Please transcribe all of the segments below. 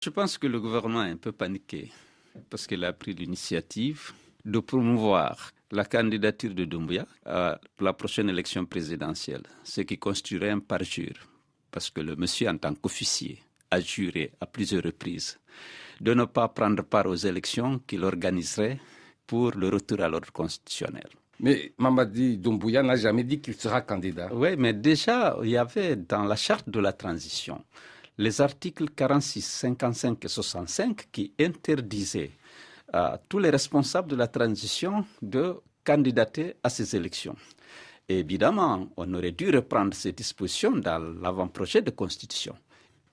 Je pense que le gouvernement est un peu paniqué parce qu'il a pris l'initiative de promouvoir la candidature de Doumbouya à la prochaine élection présidentielle, ce qui constituerait un parjure, parce que le monsieur, en tant qu'officier, a juré à plusieurs reprises de ne pas prendre part aux élections qu'il organiserait pour le retour à l'ordre constitutionnel. Mais Mamadi Doumbouya n'a jamais dit qu'il sera candidat. Oui, mais déjà, il y avait dans la charte de la transition les articles 46, 55 et 65 qui interdisaient à tous les responsables de la transition de candidater à ces élections. Et évidemment, on aurait dû reprendre ces dispositions dans l'avant-projet de constitution.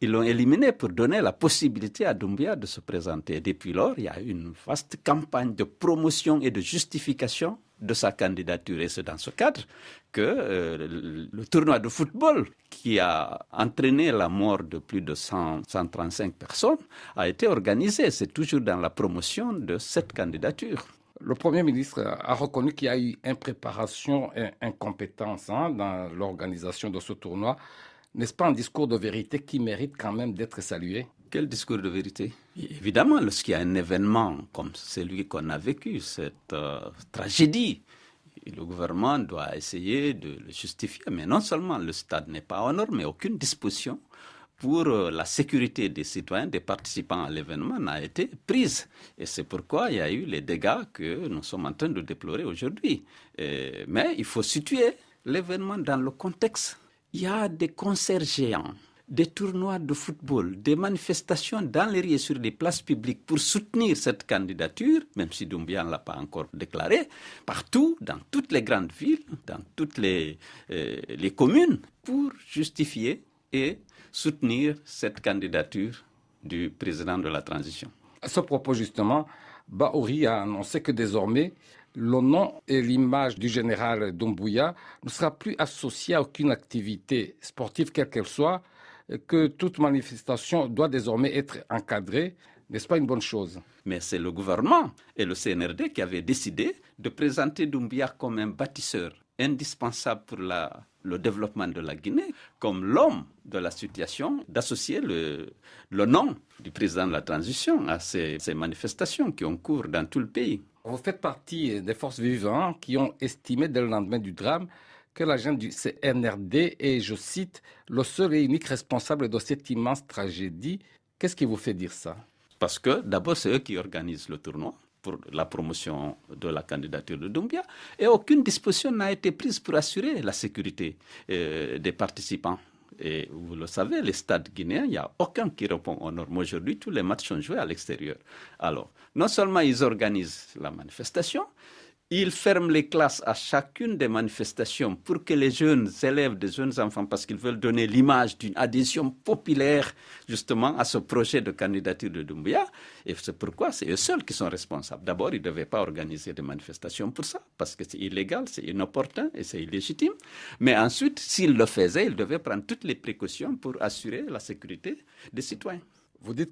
Ils l'ont éliminé pour donner la possibilité à Doumbouya de se présenter. Depuis lors, il y a une vaste campagne de promotion et de justification de sa candidature. Et c'est dans ce cadre que le tournoi de football qui a entraîné la mort de plus de 135 personnes a été organisé. C'est toujours dans la promotion de cette candidature. Le Premier ministre a reconnu qu'il y a eu impréparation et incompétence dans l'organisation de ce tournoi. N'est-ce pas un discours de vérité qui mérite quand même d'être salué? Quel discours de vérité? Évidemment, lorsqu'il y a un événement comme celui qu'on a vécu, cette tragédie, le gouvernement doit essayer de le justifier. Mais non seulement le stade n'est pas aux normes, mais aucune disposition pour la sécurité des citoyens, des participants à l'événement n'a été prise. Et c'est pourquoi il y a eu les dégâts que nous sommes en train de déplorer aujourd'hui. Mais il faut situer l'événement dans le contexte. Il y a des concerts géants, des tournois de football, des manifestations dans les rues et sur les places publiques pour soutenir cette candidature, même si Doumbouya ne l'a pas encore déclaré, partout, dans toutes les grandes villes, dans toutes les communes, pour justifier et soutenir cette candidature du président de la transition. À ce propos, justement, Bahouri a annoncé que désormais, le nom et l'image du général Doumbouya ne sera plus associé à aucune activité sportive, quelle qu'elle soit, que toute manifestation doit désormais être encadrée. N'est-ce pas une bonne chose? Mais c'est le gouvernement et le CNRD qui avaient décidé de présenter Doumbouya comme un bâtisseur indispensable pour le développement de la Guinée, comme l'homme de la situation, d'associer le nom du président de la transition à ces manifestations qui ont cours dans tout le pays. Vous faites partie des forces vivantes qui ont estimé dès le lendemain du drame que l'agent du CNRD est, je cite, le seul et unique responsable de cette immense tragédie. Qu'est-ce qui vous fait dire ça? Parce que d'abord, c'est eux qui organisent le tournoi pour la promotion de la candidature de Doumbouya et aucune disposition n'a été prise pour assurer la sécurité des participants. Et vous le savez, les stades guinéens, il n'y a aucun qui répond aux normes. Aujourd'hui, tous les matchs sont joués à l'extérieur. Alors, non seulement ils organisent la manifestation, ils ferment les classes à chacune des manifestations pour que les jeunes élèves, des jeunes enfants, parce qu'ils veulent donner l'image d'une adhésion populaire justement à ce projet de candidature de Doumbouya. Et c'est pourquoi c'est eux seuls qui sont responsables. D'abord, ils ne devaient pas organiser des manifestations pour ça, parce que c'est illégal, c'est inopportun et c'est illégitime. Mais ensuite, s'ils le faisaient, ils devaient prendre toutes les précautions pour assurer la sécurité des citoyens. Vous dites